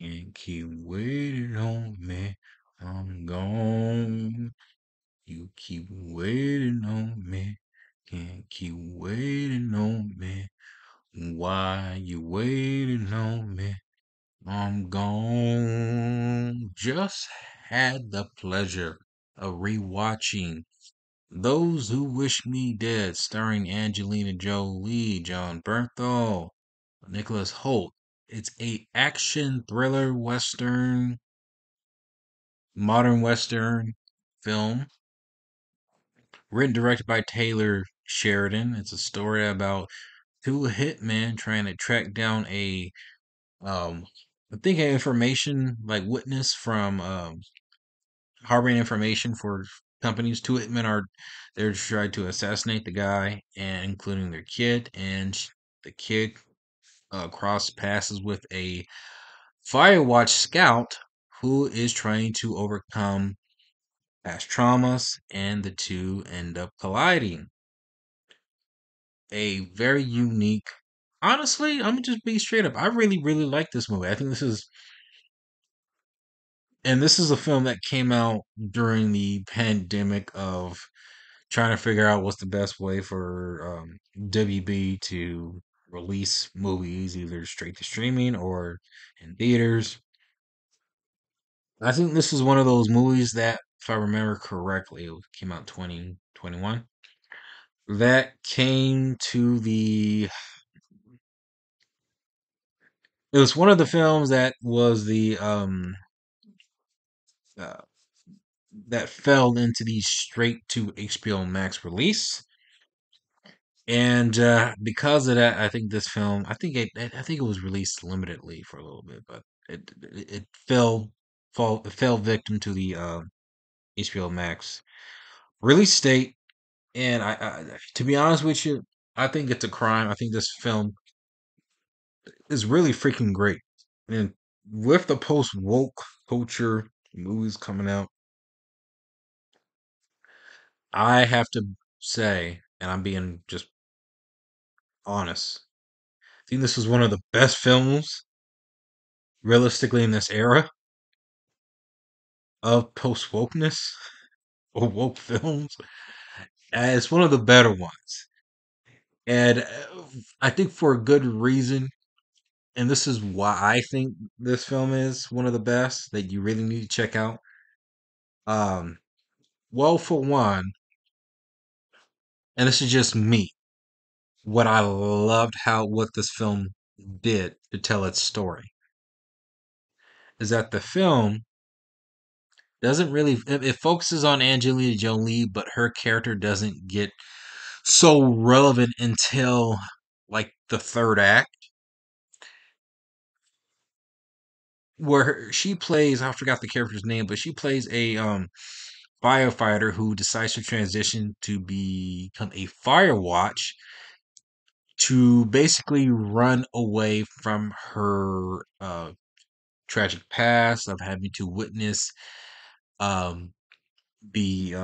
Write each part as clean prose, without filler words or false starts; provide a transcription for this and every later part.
Can't keep waiting on me. I'm gone. You keep waiting on me. Can't keep waiting on me. Why you waiting on me? I'm gone. Just had the pleasure of rewatching Those Who Wish Me Dead, starring Angelina Jolie, John Bernthal, Nicholas Hoult. It's a action thriller western, modern western film, written directed by Taylor Sheridan. It's a story about two hitmen trying to track down a um I think an information like witness from harboring information for companies. Two hitmen are they're trying to assassinate the guy and including their kid, and the kid cross passes with a Firewatch scout who is trying to overcome past traumas, and the two end up colliding. A very unique. Honestly, I'm gonna just be straight up. I really, really like this movie. I think this is a film that came out during the pandemic of trying to figure out what's the best way for WB to release movies, either straight to streaming or in theaters. I think this is one of those movies that, if I remember correctly, it came out 2021. That came to the. It was one of the films that was the uh, that fell into the straight to HBO Max release, and because of that, I think this film. I think it was released limitedly for a little bit, but it it fell victim to the HBO Max release date. And to be honest with you, I think it's a crime. I think this film is really freaking great. And with the post woke culture movies coming out, I have to say, and I'm being just honest, I think this was one of the best films, realistically, in this era of post wokeness or woke films. It's one of the better ones. And I think for a good reason. And this is why I think this film is one of the best that you really need to check out. Um, well, for one, and this is just me, what I loved how what this film did to tell its story is that the film doesn't really it focuses on Angelina Jolie, but her character doesn't get so relevant until like the third act, where she plays. I forgot the character's name, but she plays a firefighter who decides to transition to become a Firewatch to basically run away from her tragic past of having to witness um, the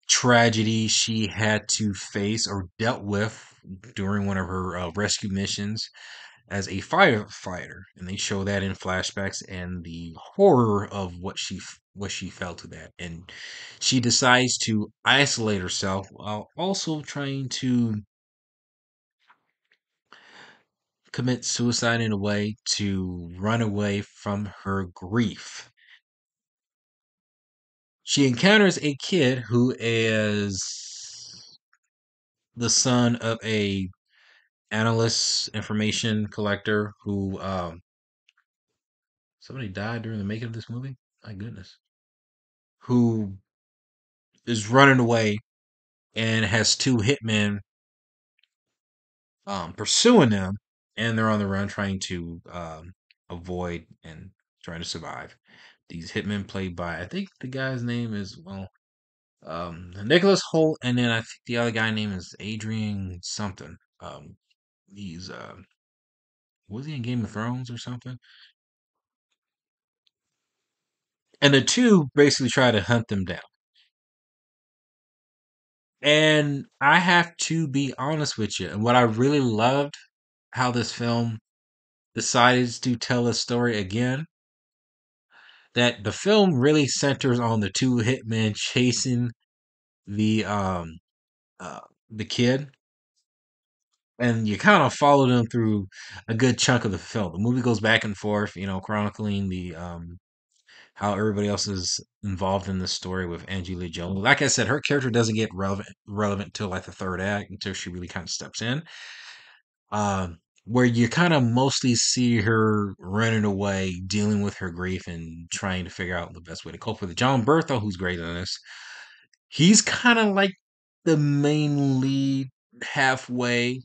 tragedy she had to face or dealt with during one of her rescue missions as a firefighter, and they show that in flashbacks and the horror of what she felt to that, and she decides to isolate herself while also trying to commit suicide in a way to run away from her grief. She encounters a kid who is the son of a analyst information collector who somebody died during the making of this movie. My goodness. Who is running away and has two hitmen pursuing them, and they're on the run trying to avoid and trying to survive. These hitmen played by, I think the guy's name is, well, Nicholas Holt, and then I think the other guy name is Adrian something. He's was he in Game of Thrones or something? And the two basically try to hunt them down. And I have to be honest with you, and what I really loved how this film decides to tell a story again. that the film really centers on the two hitmen chasing the uh the kid, and you kind of follow them through a good chunk of the film. The movie goes back and forth, chronicling the how everybody else is involved in this story with Angela Jolie. Like I said, her character doesn't get relevant till like the third act, until she really kind of steps in. Where you kind of mostly see her running away, dealing with her grief, and trying to figure out the best way to cope with it. John Bertha, who's great in this, he's kind of like the main lead halfway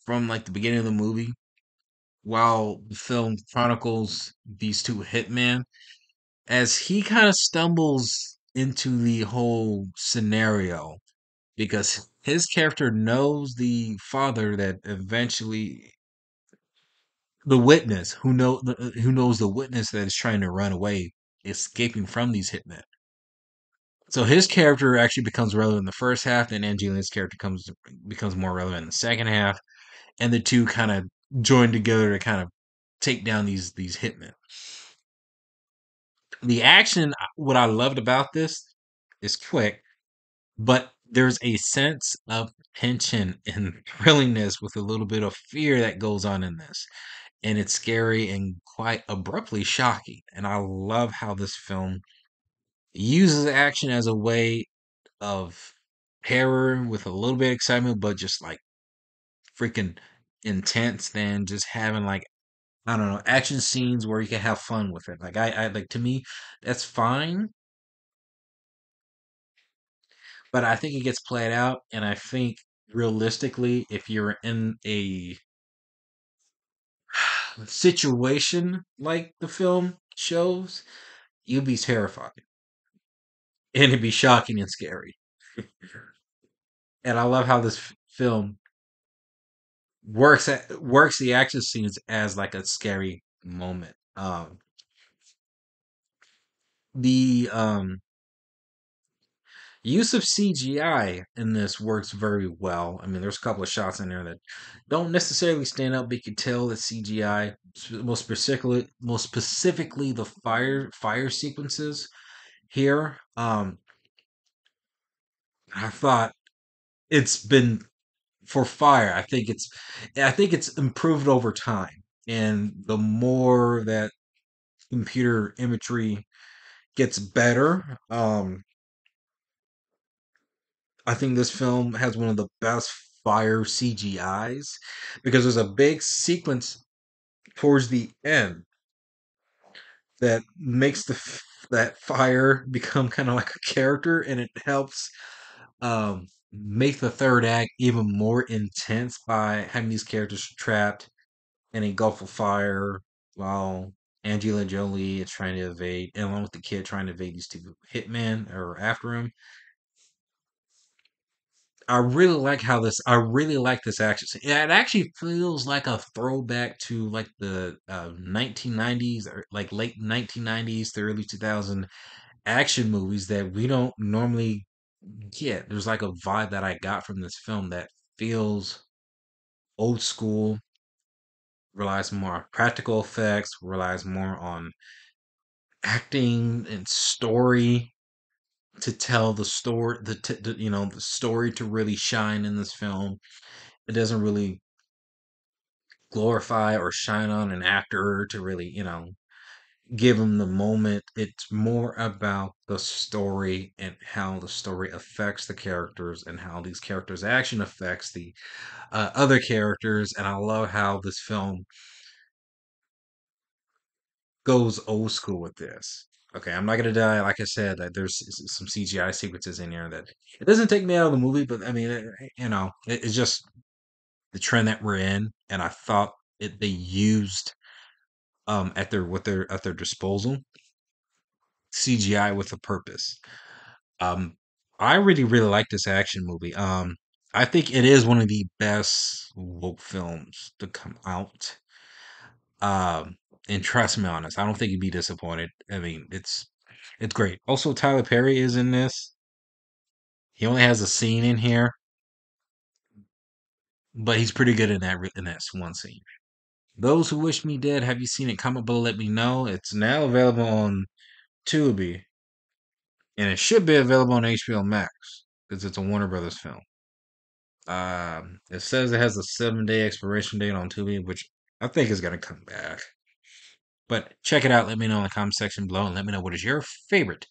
from like the beginning of the movie, while the film chronicles these two hitmen, as he kind of stumbles into the whole scenario because his character knows the father that eventually the witness who knows the witness that is trying to run away, escaping from these hitmen. So his character actually becomes relevant in the first half, and Angelina's character becomes more relevant in the second half, and the two kind of join together to kind of take down these hitmen. The action, what I loved about this, is quick, but there's a sense of tension and thrillingness with a little bit of fear that goes on in this. And it's scary and quite abruptly shocking. And I love how this film uses action as a way of terror with a little bit of excitement, but just like freaking intense than just having like, I don't know, action scenes where you can have fun with it. Like I like, to me, that's fine, but I think it gets played out, and I think realistically, if you're in a situation like the film shows, you'd be terrified, and it'd be shocking and scary. And I love how this film works the action scenes as like a scary moment. The use of CGI in this works very well. I mean, there's a couple of shots in there that don't necessarily stand out, but you can tell that CGI. Most specifically, the fire sequences here. I thought it's been for fire. I think it's improved over time, and the more that computer imagery gets better, I think this film has one of the best fire CGIs, because there's a big sequence towards the end that makes that fire become kind of like a character, and it helps make the third act even more intense by having these characters trapped in a gulf of fire while Angela Jolie is trying to evade, and along with the kid trying to evade these two hitmen or after him. I really like this action scene. Yeah, it actually feels like a throwback to like the 1990s, or like late 1990s to early 2000 action movies that we don't normally get. There's like a vibe that I got from this film that feels old school, relies more on practical effects, relies more on acting and story to tell the story, the story to really shine in this film. It doesn't really glorify or shine on an actor to really, give him the moment. It's more about the story and how the story affects the characters and how these characters' action affects the other characters. And I love how this film goes old school with this. Okay, I'm not gonna die. Like I said, that there's some CGI sequences in here that it doesn't take me out of the movie, but I mean, it's just the trend that we're in, and I thought they used at their disposal CGI with a purpose. Um, I really like this action movie. I think it is one of the best woke films to come out. Um, and trust me on this, I don't think you'd be disappointed. I mean, it's great. Also, Tyler Perry is in this. He only has a scene in here, but he's pretty good in that one scene. Those Who Wish Me Dead, have you seen it? Comment below, let me know. It's now available on Tubi, and it should be available on HBO Max because it's a Warner Brothers film. It says it has a 7-day expiration date on Tubi, which I think is gonna come back. But check it out. Let me know in the comment section below, and let me know what is your favorite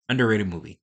underrated movie.